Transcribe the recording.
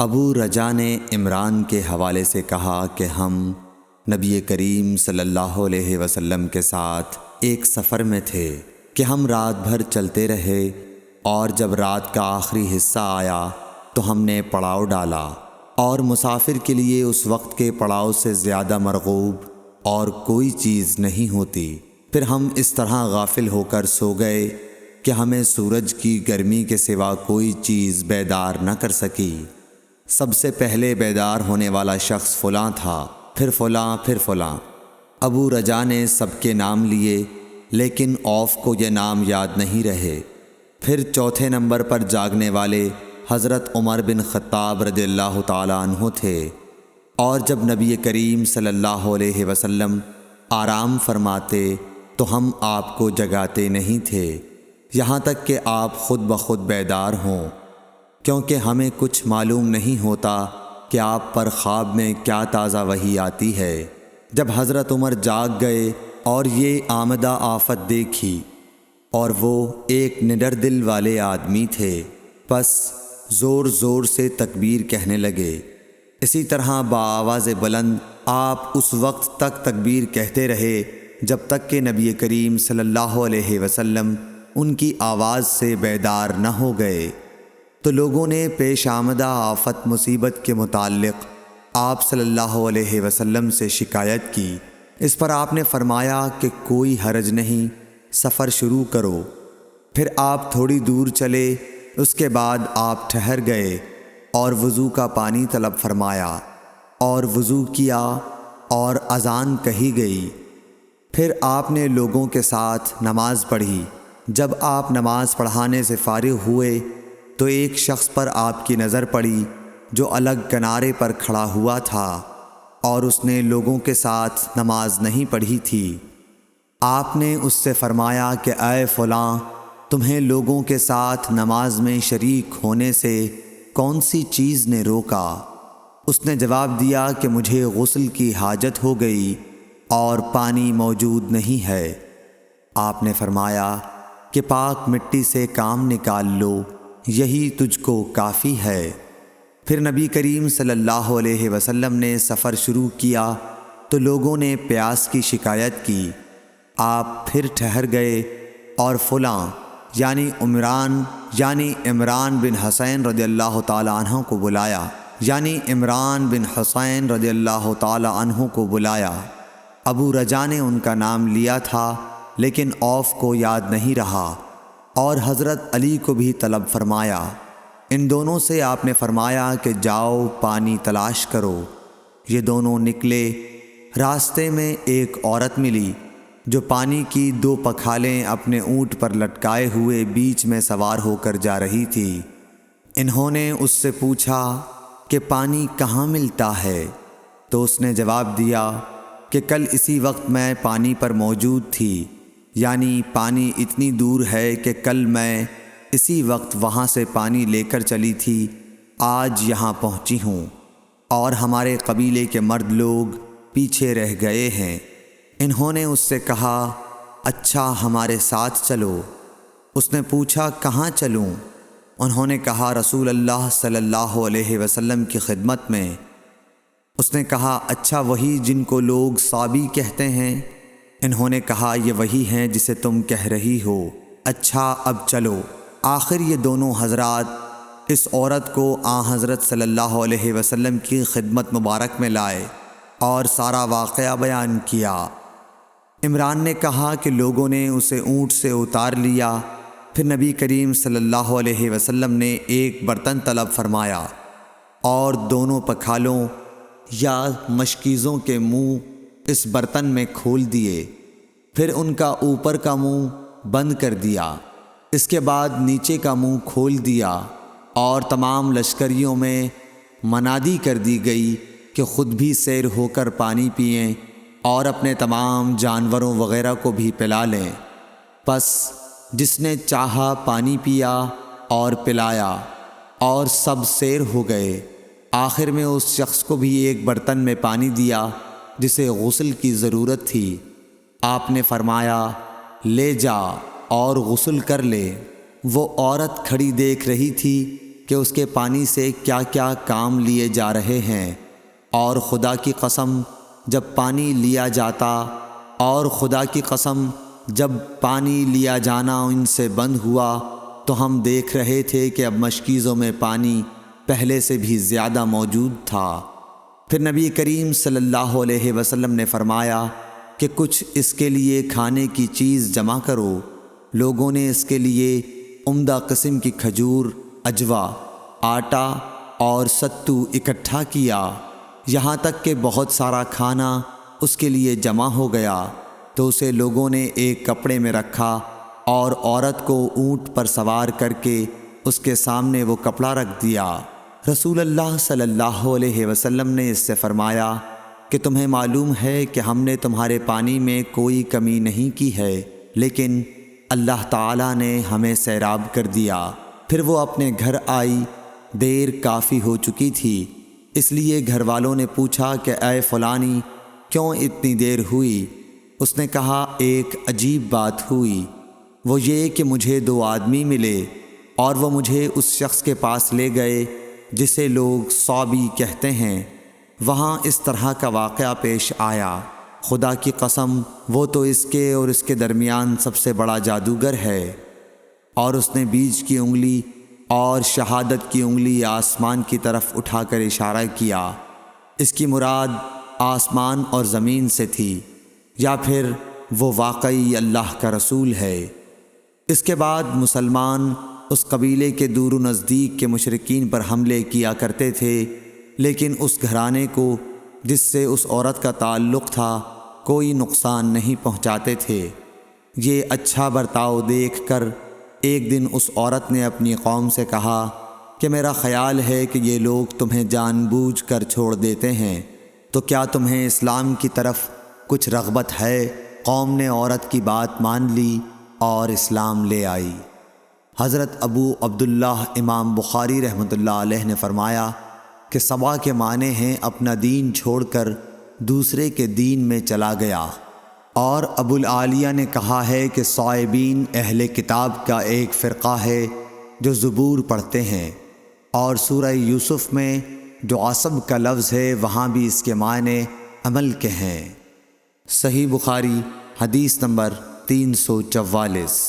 ابو رجا نے عمران کے حوالے سے کہا کہ ہم نبی کریم صلی اللہ علیہ وسلم کے ساتھ ایک سفر میں تھے کہ ہم رات بھر چلتے رہے، اور جب رات کا آخری حصہ آیا تو ہم نے پڑاؤ ڈالا، اور مسافر کے لیے اس وقت کے پڑاؤ سے زیادہ مرغوب اور کوئی چیز نہیں ہوتی۔ پھر ہم اس طرح غافل ہو کر سو گئے کہ ہمیں سورج کی گرمی کے سوا کوئی چیز بیدار نہ کر سکی۔ سب سے پہلے بیدار ہونے والا شخص فلاں تھا، پھر فلاں، پھر فلاں۔ ابو رجا نے سب کے نام لیے، لیکن اوف کو یہ نام یاد نہیں رہے۔ پھر چوتھے نمبر پر جاگنے والے حضرت عمر بن خطاب رضی اللہ تعالیٰ عنہ تھے، اور جب نبی کریم صلی اللہ علیہ وسلم آرام فرماتے تو ہم آپ کو جگاتے نہیں تھے، یہاں تک کہ آپ خود بخود بیدار ہوں، کیونکہ ہمیں کچھ معلوم نہیں ہوتا کہ آپ پر خواب میں کیا تازہ وحی آتی ہے۔ جب حضرت عمر جاگ گئے اور یہ آمدہ آفت دیکھی، اور وہ ایک نڈر دل والے آدمی تھے، بس زور زور سے تکبیر کہنے لگے۔ اسی طرح بآواز بلند آپ اس وقت تک تکبیر کہتے رہے جب تک کہ نبی کریم صلی اللہ علیہ وسلم ان کی آواز سے بیدار نہ ہو گئے۔ تو لوگوں نے پیش آمدہ آفت مصیبت کے متعلق آپ صلی اللہ علیہ وسلم سے شکایت کی۔ اس پر آپ نے فرمایا کہ کوئی حرج نہیں، سفر شروع کرو۔ پھر آپ تھوڑی دور چلے، اس کے بعد آپ ٹھہر گئے اور وضو کا پانی طلب فرمایا، اور وضو کیا اور اذان کہی گئی۔ پھر آپ نے لوگوں کے ساتھ نماز پڑھی۔ جب آپ نماز پڑھانے سے فارغ ہوئے تو ایک شخص پر آپ کی نظر پڑی جو الگ کنارے پر کھڑا ہوا تھا، اور اس نے لوگوں کے ساتھ نماز نہیں پڑھی تھی۔ آپ نے اس سے فرمایا کہ اے فلاں، تمہیں لوگوں کے ساتھ نماز میں شریک ہونے سے کون سی چیز نے روکا؟ اس نے جواب دیا کہ مجھے غسل کی حاجت ہو گئی اور پانی موجود نہیں ہے۔ آپ نے فرمایا کہ پاک مٹی سے کام نکال لو، یہی تجھ کو کافی ہے۔ پھر نبی کریم صلی اللہ علیہ وسلم نے سفر شروع کیا تو لوگوں نے پیاس کی شکایت کی۔ آپ پھر ٹھہر گئے اور فلاں یعنی عمران بن حسین رضی اللہ تعالیٰ عنہ کو بلایا۔ ابو رجا نے ان کا نام لیا تھا، لیکن اوف کو یاد نہیں رہا، اور حضرت علی کو بھی طلب فرمایا۔ ان دونوں سے آپ نے فرمایا کہ جاؤ پانی تلاش کرو۔ یہ دونوں نکلے۔ راستے میں ایک عورت ملی جو پانی کی 2 پکھالیں اپنے اونٹ پر لٹکائے ہوئے بیچ میں سوار ہو کر جا رہی تھی۔ انہوں نے اس سے پوچھا کہ پانی کہاں ملتا ہے؟ تو اس نے جواب دیا کہ کل اسی وقت میں پانی پر موجود تھی، یعنی پانی اتنی دور ہے کہ کل میں اسی وقت وہاں سے پانی لے کر چلی تھی، آج یہاں پہنچی ہوں، اور ہمارے قبیلے کے مرد لوگ پیچھے رہ گئے ہیں۔ انہوں نے اس سے کہا اچھا ہمارے ساتھ چلو۔ اس نے پوچھا کہاں چلوں؟ انہوں نے کہا رسول اللہ صلی اللہ علیہ وسلم کی خدمت میں۔ اس نے کہا اچھا وہی جن کو لوگ صابی کہتے ہیں؟ انہوں نے کہا یہ وہی ہیں جسے تم کہہ رہی ہو۔ اچھا اب چلو۔ آخر یہ دونوں حضرات اس عورت کو حضرت صلی اللہ علیہ وسلم کی خدمت مبارک میں لائے اور سارا واقعہ بیان کیا۔ عمران نے کہا کہ لوگوں نے اسے اونٹ سے اتار لیا۔ پھر نبی کریم صلی اللہ علیہ وسلم نے ایک برتن طلب فرمایا اور دونوں پکھالوں یا مشکیزوں کے منہ اس برتن میں کھول دیے، پھر ان کا اوپر کا منہ بند کر دیا، اس کے بعد نیچے کا منہ کھول دیا، اور تمام لشکریوں میں منادی کر دی گئی کہ خود بھی سیر ہو کر پانی پئیں اور اپنے تمام جانوروں وغیرہ کو بھی پلا لیں۔ پس جس نے چاہا پانی پیا اور پلایا، اور سب سیر ہو گئے۔ آخر میں اس شخص کو بھی ایک برتن میں پانی دیا جسے غسل کی ضرورت تھی۔ آپ نے فرمایا لے جا اور غسل کر لے۔ وہ عورت کھڑی دیکھ رہی تھی کہ کہ اس کے پانی سے کیا کیا کام لیے جا رہے ہیں، اور خدا کی قسم جب پانی لیا جانا ان سے بند ہوا تو ہم دیکھ رہے تھے کہ اب مشکیزوں میں پانی پہلے سے بھی زیادہ موجود تھا۔ پھر نبی کریم صلی اللہ علیہ وسلم نے فرمایا کہ کچھ اس کے لیے کھانے کی چیز جمع کرو۔ لوگوں نے اس کے لیے عمدہ قسم کی کھجور، اجوا، آٹا اور ستو اکٹھا کیا، یہاں تک کہ بہت سارا کھانا اس کے لیے جمع ہو گیا، تو اسے لوگوں نے ایک کپڑے میں رکھا اور عورت کو اونٹ پر سوار کر کے اس کے سامنے وہ کپڑا رکھ دیا۔ رسول اللہ صلی اللہ علیہ وسلم نے اس سے فرمایا کہ تمہیں معلوم ہے کہ ہم نے تمہارے پانی میں کوئی کمی نہیں کی ہے، لیکن اللہ تعالیٰ نے ہمیں سیراب کر دیا۔ پھر وہ اپنے گھر آئی، دیر کافی ہو چکی تھی، اس لیے گھر والوں نے پوچھا کہ اے فلانی کیوں اتنی دیر ہوئی؟ اس نے کہا ایک عجیب بات ہوئی، وہ یہ کہ مجھے 2 آدمی ملے اور وہ مجھے اس شخص کے پاس لے گئے جسے لوگ صابی کہتے ہیں۔ وہاں اس طرح کا واقعہ پیش آیا، خدا کی قسم وہ تو اس کے اور اس کے درمیان سب سے بڑا جادوگر ہے۔ اور اس نے بیچ کی انگلی اور شہادت کی انگلی آسمان کی طرف اٹھا کر اشارہ کیا۔ اس کی مراد آسمان اور زمین سے تھی، یا پھر وہ واقعی اللہ کا رسول ہے۔ اس کے بعد مسلمان اس قبیلے کے دور و نزدیک کے مشرکین پر حملے کیا کرتے تھے، لیکن اس گھرانے کو جس سے اس عورت کا تعلق تھا کوئی نقصان نہیں پہنچاتے تھے۔ یہ اچھا برتاؤ دیکھ کر ایک دن اس عورت نے اپنی قوم سے کہا کہ میرا خیال ہے کہ یہ لوگ تمہیں جان بوجھ کر چھوڑ دیتے ہیں، تو کیا تمہیں اسلام کی طرف کچھ رغبت ہے؟ قوم نے عورت کی بات مان لی اور اسلام لے آئی۔ حضرت ابو عبداللہ امام بخاری رحمۃ اللہ علیہ نے فرمایا کہ سبا کے معنی ہیں اپنا دین چھوڑ کر دوسرے کے دین میں چلا گیا، اور ابو العالیہ نے کہا ہے کہ صائبین اہل کتاب کا ایک فرقہ ہے جو زبور پڑھتے ہیں، اور سورہ یوسف میں جو عصب کا لفظ ہے وہاں بھی اس کے معنی عمل کے ہیں۔ صحیح بخاری حدیث نمبر 344۔